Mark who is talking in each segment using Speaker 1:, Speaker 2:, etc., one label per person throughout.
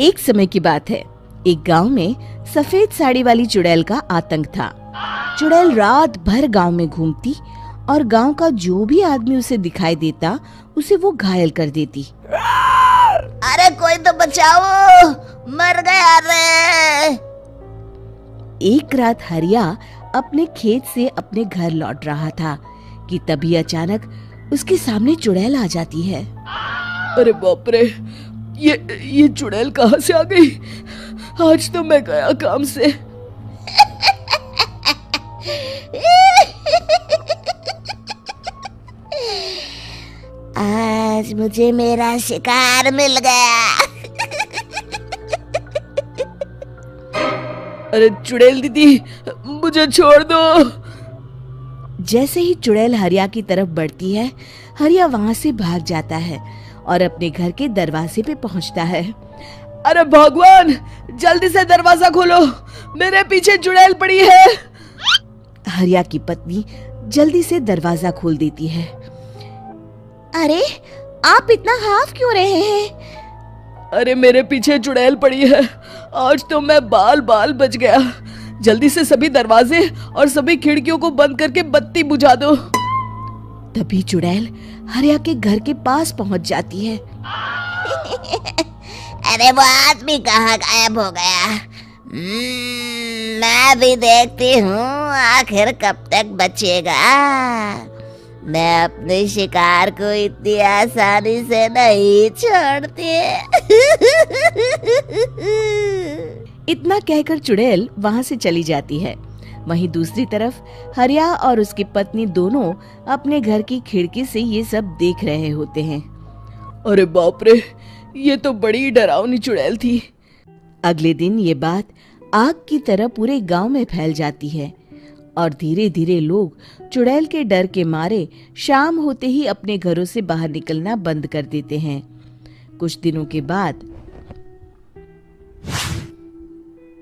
Speaker 1: एक समय की बात है। एक गांव में सफेद साड़ी वाली चुड़ैल का आतंक था। चुड़ैल रात भर गांव में घूमती और गांव का जो भी आदमी उसे दिखाई देता उसे वो घायल कर देती।
Speaker 2: अरे कोई तो बचाओ, मर गया रे।
Speaker 1: एक रात हरिया अपने खेत से अपने घर लौट रहा था कि तभी अचानक उसके सामने चुड़ैल आ जाती है।
Speaker 3: अरे बाप रे, ये चुड़ैल कहाँ से आ गई? आज तो मैं गया काम से।
Speaker 2: आज मुझे मेरा शिकार मिल गया।
Speaker 3: अरे चुड़ैल दीदी, मुझे छोड़ दो।
Speaker 1: जैसे ही चुड़ैल हरिया की तरफ बढ़ती है, हरिया वहां से भाग जाता है और अपने घर के दरवाजे पे पहुंचता है।
Speaker 3: अरे भगवान, जल्दी से दरवाजा खोलो, मेरे पीछे चुड़ैल पड़ी है।
Speaker 1: हरिया की पत्नी जल्दी से दरवाजा खोल देती है।
Speaker 2: अरे आप इतना हाफ क्यों रहे हैं?
Speaker 3: अरे मेरे पीछे चुड़ैल पड़ी है, आज तो मैं बाल बाल बच गया। जल्दी से सभी दरवाजे और सभी खिड़कियों को बंद करके बत्ती बुझा दो।
Speaker 1: तभी चुड़ैल हरिया के घर के पास पहुंच जाती है।
Speaker 2: अरे वो आदमी कहाँ गायब हो गया? मैं भी देखती हूँ आखिर कब तक बचेगा। मैं अपने शिकार को इतनी आसानी से नहीं छोड़ती।
Speaker 1: इतना कहकर चुड़ैल वहां से चली जाती है। वहीं दूसरी तरफ हरिया और उसकी पत्नी दोनों अपने घर की खिड़की से ये सब देख रहे होते हैं।
Speaker 3: अरे बाप रे, ये तो बड़ी डरावनी चुड़ैल थी।
Speaker 1: अगले दिन ये बात आग की तरह पूरे गांव में फैल जाती है और धीरे धीरे लोग चुड़ैल के डर के मारे शाम होते ही अपने घरों से बाहर निकलना बंद कर देते हैं। कुछ दिनों के बाद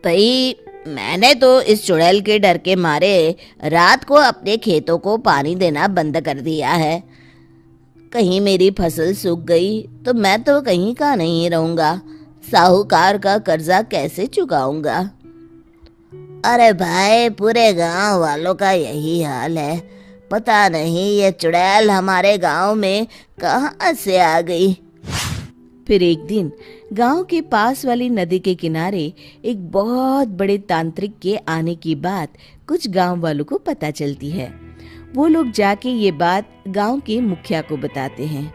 Speaker 2: भाई, मैंने तो इस चुड़ैल के डर के मारे रात को अपने खेतों को पानी देना बंद कर दिया है। कहीं मेरी फसल सूख गई तो मैं तो कहीं का नहीं रहूंगा। साहूकार का कर्जा कैसे चुकाऊंगा? अरे भाई, पूरे गांव वालों का यही हाल है। पता नहीं ये चुड़ैल हमारे गांव में कहां से आ गई।
Speaker 1: फिर एक दिन गांव के पास वाली नदी के किनारे एक बहुत बड़े तांत्रिक के आने की बात कुछ गांव वालों को पता चलती है। वो लोग जाके ये बात गांव के मुखिया को बताते हैं।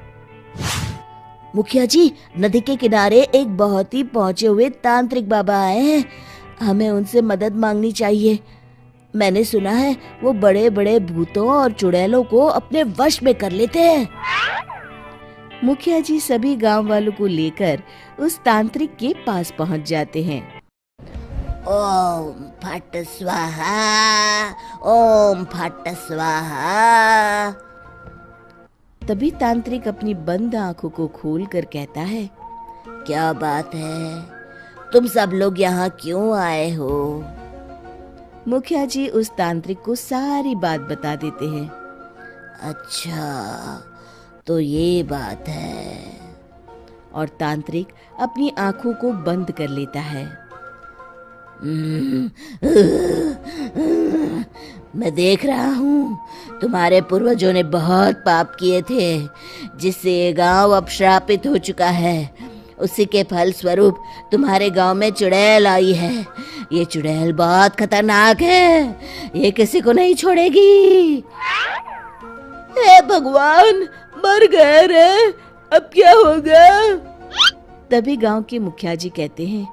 Speaker 2: मुखिया जी, नदी के किनारे एक बहुत ही पहुंचे हुए तांत्रिक बाबा आए हैं। हमें उनसे मदद मांगनी चाहिए। मैंने सुना है वो बड़े बड़े भूतों और चुड़ैलों को अपने वश में कर लेते हैं।
Speaker 1: मुखिया जी सभी गांव वालों को लेकर उस तांत्रिक के पास पहुंच जाते हैं।
Speaker 2: ओम फट स्वाहा, ओम फट स्वाहा।
Speaker 1: तभी तांत्रिक अपनी बंद आंखों को खोलकर कहता है,
Speaker 2: क्या बात है? तुम सब लोग यहाँ क्यों आए हो?
Speaker 1: मुखिया जी उस तांत्रिक को सारी बात बता देते हैं।
Speaker 2: अच्छा, तो ये बात है।
Speaker 1: और तांत्रिक अपनी आंखों को बंद कर लेता है।
Speaker 2: मैं देख रहा हूँ तुम्हारे पूर्वजों ने बहुत पाप किए थे, जिससे ये गांव अब श्रापित हो चुका है। उसी के फल स्वरूप तुम्हारे गांव में चुड़ैल आई है। ये चुड़ैल बहुत खतरनाक है, ये किसी को नहीं छोड़ेगी।
Speaker 3: हे भगवान, मर गए रे, अब क्या होगा?
Speaker 1: तभी गांव के मुखिया जी कहते हैं,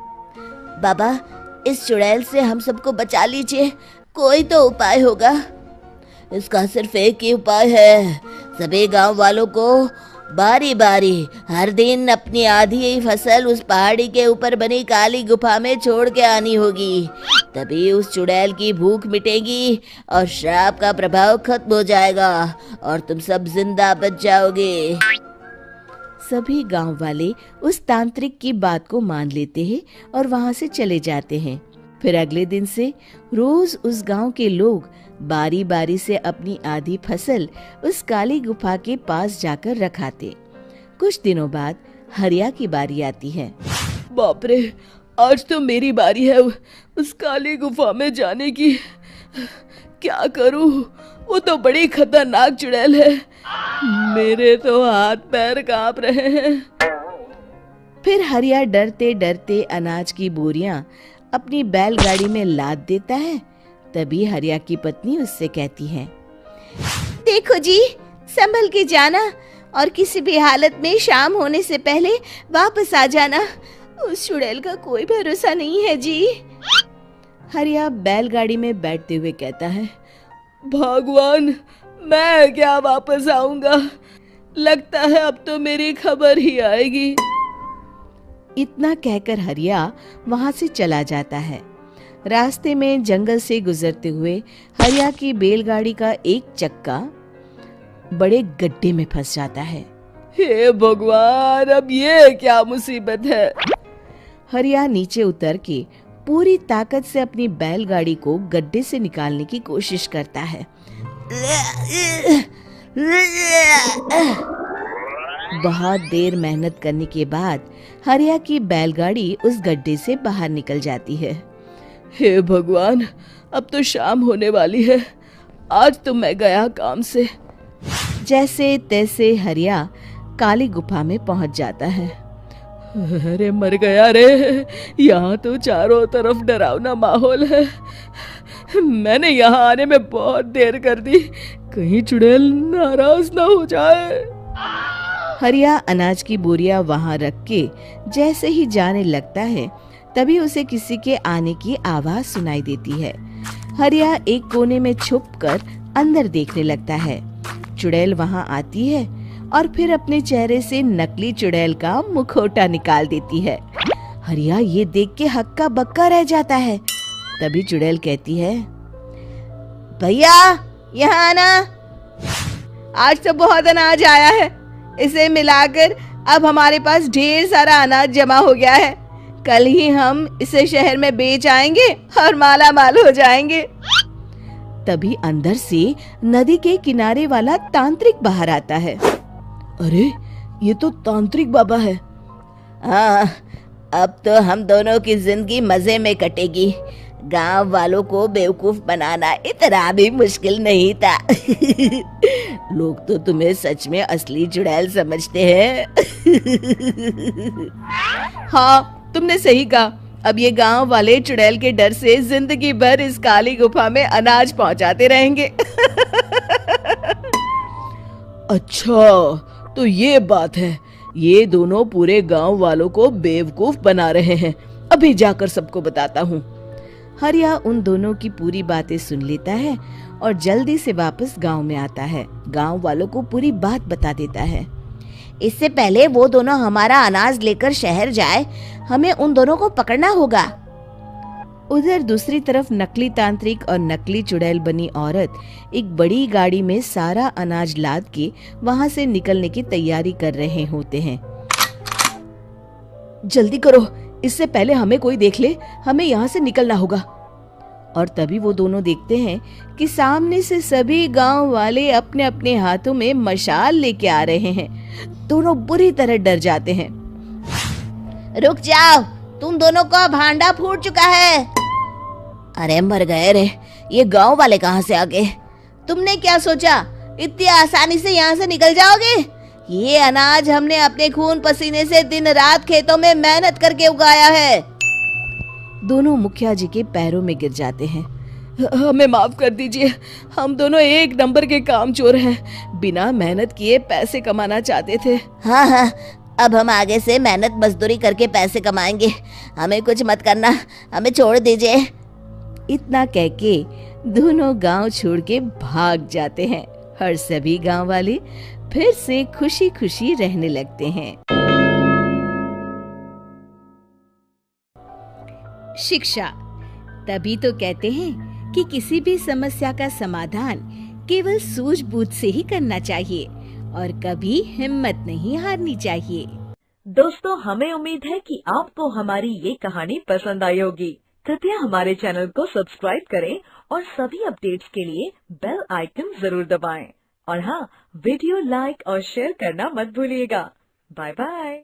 Speaker 2: बाबा, इस चुड़ैल से हम सबको बचा लीजिए, कोई तो उपाय होगा। इसका सिर्फ एक ही उपाय है। सभी गांव वालों को बारी बारी हर दिन अपनी आधी फसल उस पहाड़ी के ऊपर बनी काली गुफा में छोड़ के आनी होगी। तभी उस चुड़ैल की भूख मिटेगी और श्राप का प्रभाव खत्म हो जाएगा और तुम सब जिंदा बच जाओगे।
Speaker 1: सभी गांव वाले उस तांत्रिक की बात को मान लेते हैं और वहां से चले जाते हैं। फिर अगले दिन से रोज उस गांव के लोग बारी बारी से अपनी आधी फसल उस काली गुफा के पास जाकर रखाते। कुछ दिनों बाद हरिया की बारी आती है।
Speaker 3: बाप रे, आज तो मेरी बारी है उस काली गुफा में जाने की। क्या करूं, वो तो बड़ी खतरनाक चुड़ैल है। मेरे तो हाथ पैर कांप रहे हैं।
Speaker 1: फिर हरिया डरते डरते अनाज की बोरियां अपनी बैलगाड़ी में लाद देता है। तभी हरिया की पत्नी उससे कहती है,
Speaker 2: देखो जी, संभल के जाना और किसी भी हालत में शाम होने से पहले वापस आ जाना। उस चुड़ैल का कोई भरोसा नहीं है जी।
Speaker 1: हरिया बैलगाड़ी में बैठते हुए कहता है,
Speaker 3: भगवान, मैं क्या वापस आऊंगा? लगता है अब तो मेरी खबर ही आएगी।
Speaker 1: इतना कहकर हरिया वहां से चला जाता है। रास्ते में जंगल से गुजरते हुए हरिया की बैलगाड़ी का एक चक्का बड़े गड्ढे में फंस जाता है।
Speaker 3: हे भगवान, अब ये क्या मुसीबत है?
Speaker 1: हरिया नीचे उतर के पूरी ताकत से अपनी बैलगाड़ी को गड्ढे से निकालने की कोशिश करता है। बहुत देर मेहनत करने के बाद हरिया की बैलगाड़ी उस गड्ढे से बाहर निकल जाती है।
Speaker 3: हे भगवान, अब तो शाम होने वाली है। आज तो मैं गया काम से।
Speaker 1: जैसे तैसे हरिया काली गुफा में पहुंच जाता है।
Speaker 3: अरे मर गया रे, यहाँ तो चारों तरफ डरावना माहौल है। मैंने यहाँ आने में बहुत देर कर दी, कहीं चुड़ैल नाराज ना हो जाए।
Speaker 1: हरिया अनाज की बोरिया वहां रख के जैसे ही जाने लगता है, तभी उसे किसी के आने की आवाज सुनाई देती है। हरिया एक कोने में छुपकर अंदर देखने लगता है। चुड़ैल वहां आती है और फिर अपने चेहरे से नकली चुड़ैल का मुखौटा निकाल देती है। हरिया ये देख के हक्का बक्का रह जाता है। तभी चुड़ैल कहती है,
Speaker 2: भैया यहाँ आना।
Speaker 3: आज तो बहुत अनाज आया है, इसे मिलाकर अब हमारे पास ढेर सारा अनाज जमा हो गया है। कल ही हम इसे शहर में बेच आएंगे और माला माल हो जाएंगे।
Speaker 1: तभी अंदर से नदी के किनारे वाला तांत्रिक बाहर आता है।
Speaker 3: अरे, ये तो तांत्रिक बाबा है।
Speaker 2: हाँ, अब तो हम दोनों की जिंदगी मजे में कटेगी। गांव वालों को बेवकूफ बनाना इतना भी मुश्किल नहीं था।
Speaker 1: लोग तो तुम्हें सच में असली चुड़ैल समझते हैं।
Speaker 3: हाँ, तुमने सही कहा। अब ये गांव वाले चुड़ैल के डर से जिंदगी भर इस काली गुफा में अनाज पहुंचाते रहेंगे। अच्छा, तो ये बात है। ये दोनों पूरे गांव वालों को बेवकूफ बना रहे हैं। अभी जाकर सबको बताता हूँ।
Speaker 1: हरिया उन दोनों की पूरी बातें सुन लेता है और जल्दी से वापस गांव में आता है। गांव वालों को पूरी बात बता देता है।
Speaker 2: इससे पहले वो दोनों हमारा अनाज लेकर शहर जाए, हमें उन दोनों को पकड़ना होगा।
Speaker 1: उधर दूसरी तरफ नकली तांत्रिक और नकली चुड़ैल बनी औरत एक बड़ी गाड़ी में सारा अनाज लाद के वहां से निकलने की तैयारी कर रहे होते हैं।
Speaker 3: जल्दी करो, इससे पहले हमें कोई देख ले। हमें यहाँ से निकलना होगा।
Speaker 1: और तभी वो दोनों देखते हैं कि सामने से सभी गांव वाले अपने अपने हाथों में मशाल लेके आ रहे हैं। दोनों बुरी तरह डर जाते हैं।
Speaker 2: रुक जाओ, तुम दोनों का भांडा फूट चुका है। अरे मर गए रे, ये गांव वाले कहाँ से आ गए? तुमने क्या सोचा इतनी आसानी से यहाँ से निकल जाओगे? ये अनाज हमने अपने खून पसीने से दिन रात खेतों में मेहनत करके उगाया है।
Speaker 1: दोनों मुखिया जी के पैरों में गिर जाते हैं।
Speaker 3: हमें माफ कर दीजिए, हम दोनों एक नंबर के कामचोर हैं। बिना मेहनत किए पैसे कमाना चाहते थे।
Speaker 2: हाँ, अब हम आगे से मेहनत मजदूरी करके पैसे कमाएंगे। हमें कुछ मत करना, हमें छोड़ दीजिए।
Speaker 1: इतना कह के दोनों गांव छोड़ के भाग जाते हैं और सभी गांव वाले फिर से खुशी खुशी रहने लगते हैं। शिक्षा, तभी तो कहते हैं कि किसी भी समस्या का समाधान केवल सूझबूझ से ही करना चाहिए और कभी हिम्मत नहीं हारनी चाहिए।
Speaker 4: दोस्तों, हमें उम्मीद है कि आपको हमारी ये कहानी पसंद आई होगी। कृपया हमारे चैनल को सब्सक्राइब करें और सभी अपडेट्स के लिए बेल आइकन जरूर दबाएं। और हाँ, वीडियो लाइक और शेयर करना मत भूलिएगा। Bye bye.